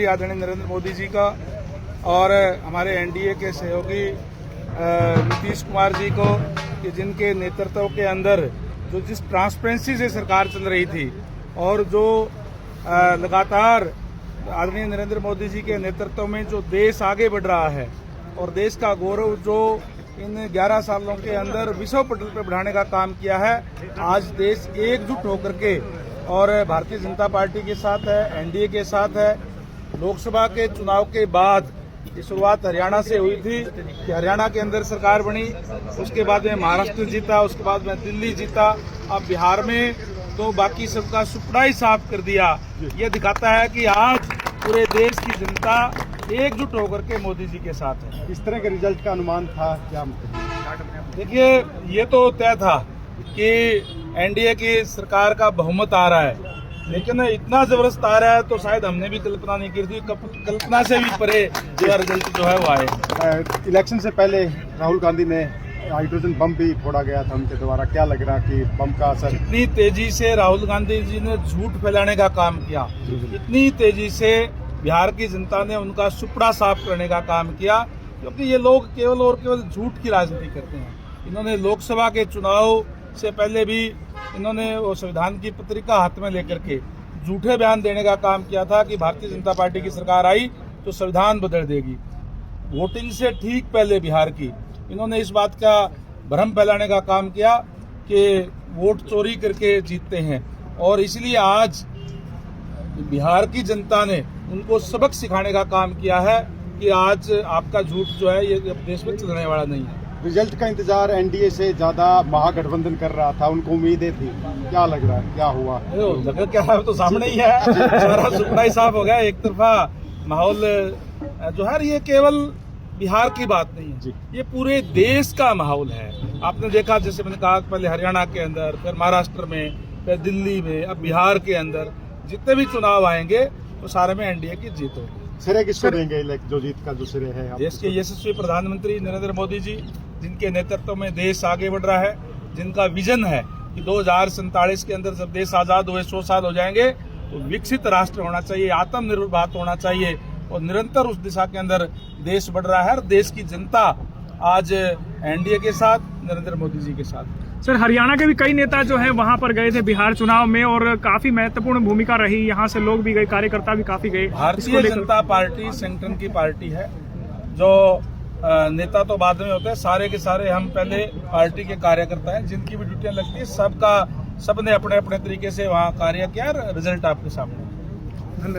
प्रधानमंत्री आदरणीय नरेंद्र मोदी जी का और हमारे एनडीए के सहयोगी नीतीश कुमार जी को, कि जिनके नेतृत्व के अंदर जो जिस ट्रांसपेरेंसी से सरकार चल रही थी और जो लगातार आदरणीय नरेंद्र मोदी जी के नेतृत्व में जो देश आगे बढ़ रहा है और देश का गौरव जो इन 11 सालों के अंदर विश्व पटल पर बढ़ाने का काम किया है, आज देश एकजुट होकर के और भारतीय जनता पार्टी के साथ है, एनडीए के साथ है। लोकसभा के चुनाव के बाद की शुरुआत हरियाणा से हुई थी कि हरियाणा के अंदर सरकार बनी, उसके बाद में महाराष्ट्र जीता, उसके बाद में दिल्ली जीता, अब बिहार में तो बाकी सबका सुपड़ा ही साफ कर दिया। ये दिखाता है कि आज पूरे देश की जनता एकजुट होकर के मोदी जी के साथ है। इस तरह के रिजल्ट का अनुमान था क्या? देखिए, ये तो तय था कि एनडीए की सरकार का बहुमत आ रहा है, लेकिन इतना जबरदस्त आ रहा है तो शायद हमने भी कल्पना नहीं की थी। कल्पना से भी परे जो रिजल्ट जो है वो आए। इलेक्शन से पहले राहुल गांधी ने हाइड्रोजन बम भी फोड़ा गया था उनके द्वारा, क्या लग रहा कि बम का असर? इतनी तेजी से राहुल गांधी जी ने झूठ फैलाने का काम किया, इतनी तेजी से बिहार की जनता ने उनका सुपड़ा साफ करने का काम किया, क्योंकि ये लोग केवल और केवल झूठ की राजनीति करते हैं। इन्होंने लोकसभा के चुनाव से पहले भी इन्होंने वो संविधान की पत्रिका हाथ में लेकर के झूठे बयान देने का काम किया था कि भारतीय जनता पार्टी की सरकार आई तो संविधान बदल देगी। वोटिंग से ठीक पहले बिहार की इन्होंने इस बात का भ्रम फैलाने का काम किया कि वोट चोरी करके जीतते हैं, और इसलिए आज बिहार की जनता ने उनको सबक सिखाने का काम किया है कि आज आपका झूठ जो है ये देश में चलने वाला नहीं है। रिजल्ट का इंतजार एनडीए से ज्यादा महागठबंधन कर रहा था, उनको उम्मीदें थी, क्या लग रहा है क्या हुआ? लगा क्या है, तो सामने ही है, सारा सुपड़ा ही साफ हो गया। एक तरफा माहौल जो है ये केवल बिहार की बात नहीं है, ये पूरे देश का माहौल है। आपने देखा, जैसे मैंने कहा, पहले हरियाणा के अंदर, फिर महाराष्ट्र में, फिर दिल्ली में, अब बिहार के अंदर जितने भी चुनाव आएंगे वो सारे में एनडीए की जीत होगी। श्रेय किसको देंगे जो जीत का जो श्रेय है? देश के यशस्वी प्रधानमंत्री नरेंद्र मोदी जी, जिनके नेतृत्व में देश आगे बढ़ रहा है, जिनका विजन है कि 2047 के अंदर जब देश आजाद हुए 100 साल हो जाएंगे तो विकसित राष्ट्र होना चाहिए, आत्मनिर्भर भारत होना चाहिए, और निरंतर उस दिशा के अंदर देश बढ़ रहा है। और देश की जनता आज एनडीए के साथ, नरेंद्र मोदी जी के साथ। सर, हरियाणा के भी कई नेता जो है वहां पर गए थे बिहार चुनाव में, और काफी महत्वपूर्ण भूमिका रही, यहाँ से लोग भी गए, कार्यकर्ता भी काफी गए। भारतीय जनता पार्टी संगठन की पार्टी है, जो नेता तो बाद में होते हैं, सारे के सारे हम पहले पार्टी के कार्यकर्ता हैं, जिनकी भी ड्यूटियां लगती है। सबने अपने अपने तरीके से वहाँ कार्य किया, रिजल्ट आपके सामने।